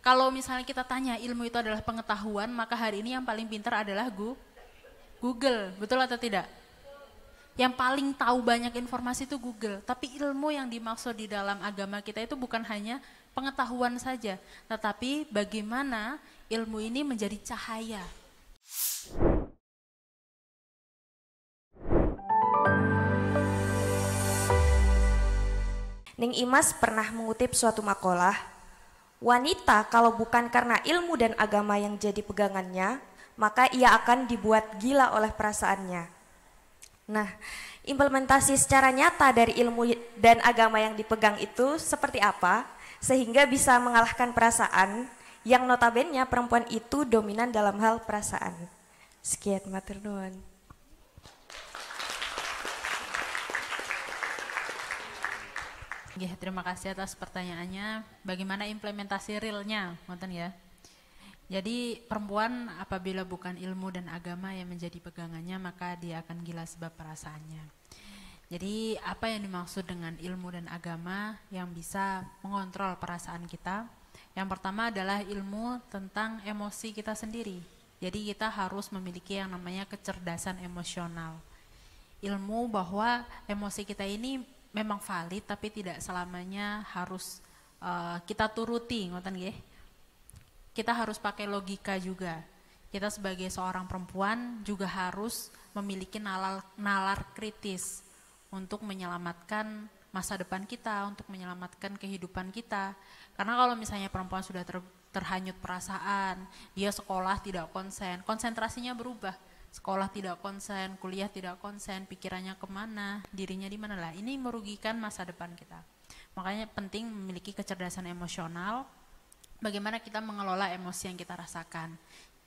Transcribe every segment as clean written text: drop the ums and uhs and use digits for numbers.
Kalau misalnya kita tanya ilmu itu adalah pengetahuan, maka hari ini yang paling pintar adalah Google, betul atau tidak? Yang paling tahu banyak informasi itu Google, tapi ilmu yang dimaksud di dalam agama kita itu bukan hanya pengetahuan saja, tetapi bagaimana ilmu ini menjadi cahaya. Ning Imas pernah mengutip suatu makalah, wanita kalau bukan karena ilmu dan agama yang jadi pegangannya, maka ia akan dibuat gila oleh perasaannya. Nah, implementasi secara nyata dari ilmu dan agama yang dipegang itu seperti apa, sehingga bisa mengalahkan perasaan yang notabene perempuan itu dominan dalam hal perasaan. Sekian, matur nuwun. Terima kasih atas pertanyaannya. Bagaimana implementasi realnya, ngoten ya? Jadi perempuan apabila bukan ilmu dan agama yang menjadi pegangannya, maka dia akan gila sebab perasaannya. Jadi apa yang dimaksud dengan ilmu dan agama yang bisa mengontrol perasaan kita? Yang pertama adalah ilmu tentang emosi kita sendiri. Jadi kita harus memiliki yang namanya kecerdasan emosional. Ilmu bahwa emosi kita ini memang valid, tapi tidak selamanya harus kita turuti, ngoten nggih. Kita harus pakai logika juga. Kita sebagai seorang perempuan juga harus memiliki nalar kritis untuk menyelamatkan masa depan kita, untuk menyelamatkan kehidupan kita. Karena kalau misalnya perempuan sudah terhanyut perasaan, dia sekolah tidak konsen, konsentrasinya berubah. Sekolah tidak konsen, kuliah tidak konsen, pikirannya kemana, dirinya di mana lah. Ini merugikan masa depan kita. Makanya penting memiliki kecerdasan emosional. Bagaimana kita mengelola emosi yang kita rasakan.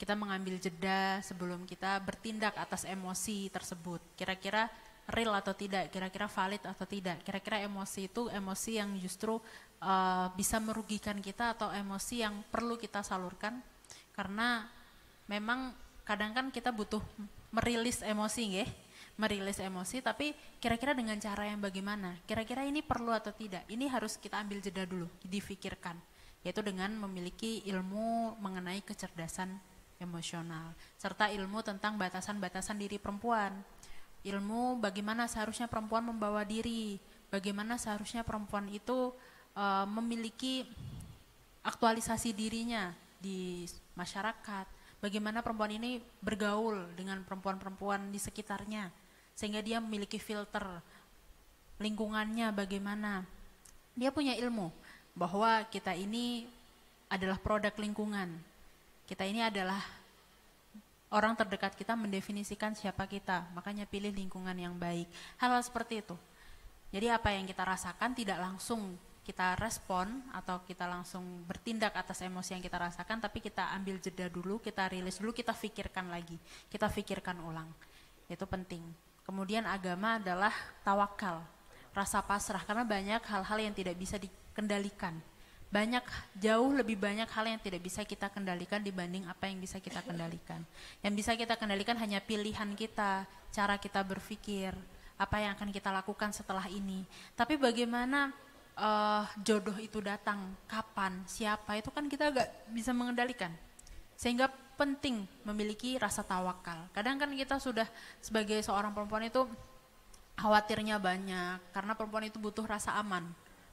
Kita mengambil jeda sebelum kita bertindak atas emosi tersebut. Kira-kira real atau tidak, kira-kira valid atau tidak. Kira-kira emosi itu emosi yang justru bisa merugikan kita atau emosi yang perlu kita salurkan. Karena memang kadang kan kita butuh merilis emosi nggih, merilis emosi, tapi kira-kira dengan cara yang bagaimana? Kira-kira ini perlu atau tidak? Ini harus kita ambil jeda dulu, difikirkan, yaitu dengan memiliki ilmu mengenai kecerdasan emosional, serta ilmu tentang batasan-batasan diri perempuan. Ilmu bagaimana seharusnya perempuan membawa diri, bagaimana seharusnya perempuan itu memiliki aktualisasi dirinya di masyarakat. Bagaimana perempuan ini bergaul dengan perempuan-perempuan di sekitarnya, sehingga dia memiliki filter lingkungannya bagaimana. Dia punya ilmu bahwa kita ini adalah produk lingkungan. Kita ini adalah orang terdekat kita mendefinisikan siapa kita, makanya pilih lingkungan yang baik. Hal-hal seperti itu. Jadi apa yang kita rasakan tidak langsung kita respon atau kita langsung bertindak atas emosi yang kita rasakan, tapi kita ambil jeda dulu, kita rilis dulu, kita pikirkan lagi, kita pikirkan ulang. Itu penting. Kemudian agama adalah tawakal, rasa pasrah, karena banyak hal-hal yang tidak bisa dikendalikan. Jauh lebih banyak hal yang tidak bisa kita kendalikan dibanding apa yang bisa kita kendalikan. Yang bisa kita kendalikan hanya pilihan kita, cara kita berpikir, apa yang akan kita lakukan setelah ini. Tapi bagaimana jodoh itu datang, kapan, siapa, itu kan kita gak bisa mengendalikan. Sehingga penting memiliki rasa tawakal. Kadang kan kita sudah sebagai seorang perempuan itu khawatirnya banyak, karena perempuan itu butuh rasa aman.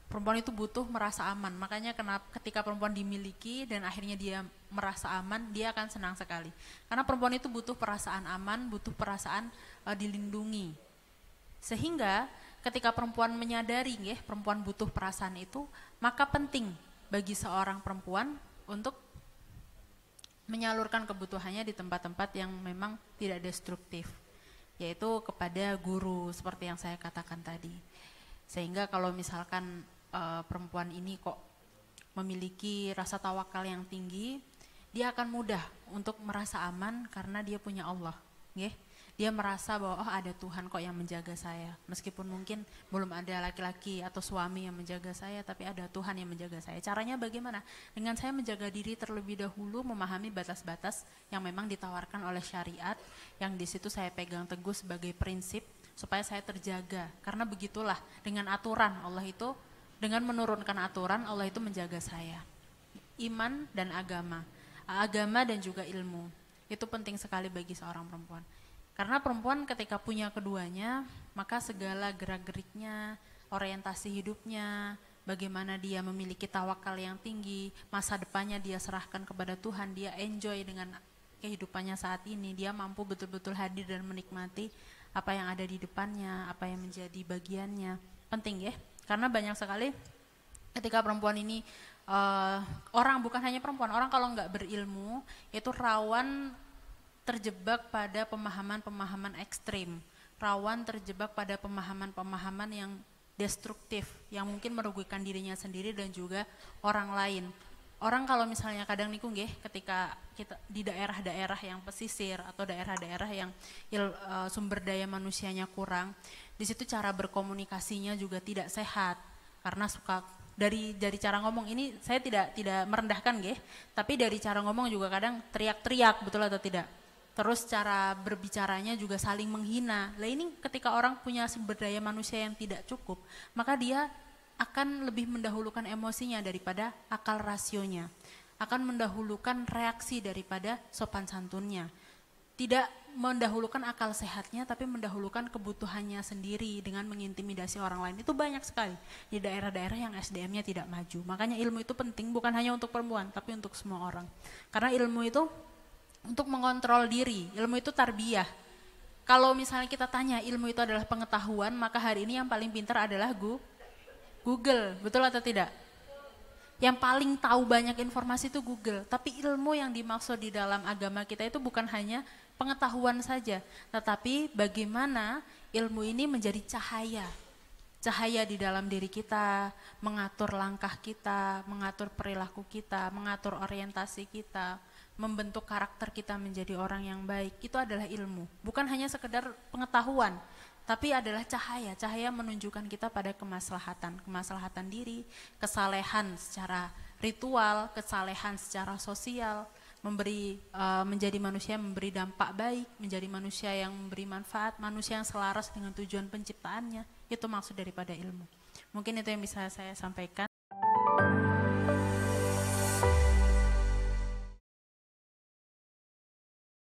Perempuan itu butuh merasa aman, makanya ketika perempuan dimiliki dan akhirnya dia merasa aman, dia akan senang sekali. Karena perempuan itu butuh perasaan aman, butuh perasaan dilindungi. Sehingga ketika perempuan menyadari perempuan butuh perasaan itu, maka penting bagi seorang perempuan untuk menyalurkan kebutuhannya di tempat-tempat yang memang tidak destruktif, yaitu kepada guru seperti yang saya katakan tadi. Sehingga kalau misalkan perempuan ini kok memiliki rasa tawakal yang tinggi, dia akan mudah untuk merasa aman karena dia punya Allah, Dia merasa bahwa ada Tuhan kok yang menjaga saya. Meskipun mungkin belum ada laki-laki atau suami yang menjaga saya, tapi ada Tuhan yang menjaga saya. Caranya bagaimana? Dengan saya menjaga diri terlebih dahulu, memahami batas-batas yang memang ditawarkan oleh syariat, yang di situ saya pegang teguh sebagai prinsip supaya saya terjaga. Karena begitulah dengan aturan Allah itu, dengan menurunkan aturan Allah itu menjaga saya. iman dan agama. Agama dan juga ilmu. Itu penting sekali bagi seorang perempuan. Karena perempuan ketika punya keduanya, maka segala gerak-geriknya, orientasi hidupnya, bagaimana dia memiliki tawakal yang tinggi, masa depannya dia serahkan kepada Tuhan, dia enjoy dengan kehidupannya saat ini, dia mampu betul-betul hadir dan menikmati apa yang ada di depannya, apa yang menjadi bagiannya. Penting ya, karena banyak sekali ketika perempuan ini, orang bukan hanya perempuan, orang kalau nggak berilmu, itu rawan terjebak pada pemahaman-pemahaman ekstrim, rawan terjebak pada pemahaman-pemahaman yang destruktif, yang mungkin merugikan dirinya sendiri dan juga orang lain. Orang kalau misalnya kadang niku nggih, ketika kita di daerah-daerah yang pesisir atau daerah-daerah yang sumber daya manusianya kurang, di situ cara berkomunikasinya juga tidak sehat karena suka dari cara ngomong ini, saya tidak merendahkan nggih, tapi dari cara ngomong juga kadang teriak-teriak, betul atau tidak? Terus cara berbicaranya juga saling menghina. Lah ini ketika orang punya sumber daya manusia yang tidak cukup, maka dia akan lebih mendahulukan emosinya daripada akal rasionya. Akan mendahulukan reaksi daripada sopan santunnya. Tidak mendahulukan akal sehatnya, tapi mendahulukan kebutuhannya sendiri dengan mengintimidasi orang lain. Itu banyak sekali di daerah-daerah yang SDM-nya tidak maju. Makanya ilmu itu penting bukan hanya untuk perempuan, tapi untuk semua orang. Karena ilmu itu untuk mengontrol diri, ilmu itu tarbiyah. Kalau misalnya kita tanya ilmu itu adalah pengetahuan, maka hari ini yang paling pintar adalah Google, betul atau tidak? Yang paling tahu banyak informasi itu Google, tapi ilmu yang dimaksud di dalam agama kita itu bukan hanya pengetahuan saja, tetapi bagaimana ilmu ini menjadi cahaya di dalam diri kita, mengatur langkah kita, mengatur perilaku kita, mengatur orientasi kita, membentuk karakter kita menjadi orang yang baik. Itu adalah ilmu, bukan hanya sekedar pengetahuan, tapi adalah cahaya menunjukkan kita pada kemaslahatan diri, kesalehan secara ritual, kesalehan secara sosial, menjadi manusia yang memberi dampak baik, menjadi manusia yang memberi manfaat, manusia yang selaras dengan tujuan penciptaannya. Itu maksud daripada ilmu. Mungkin itu yang bisa saya sampaikan.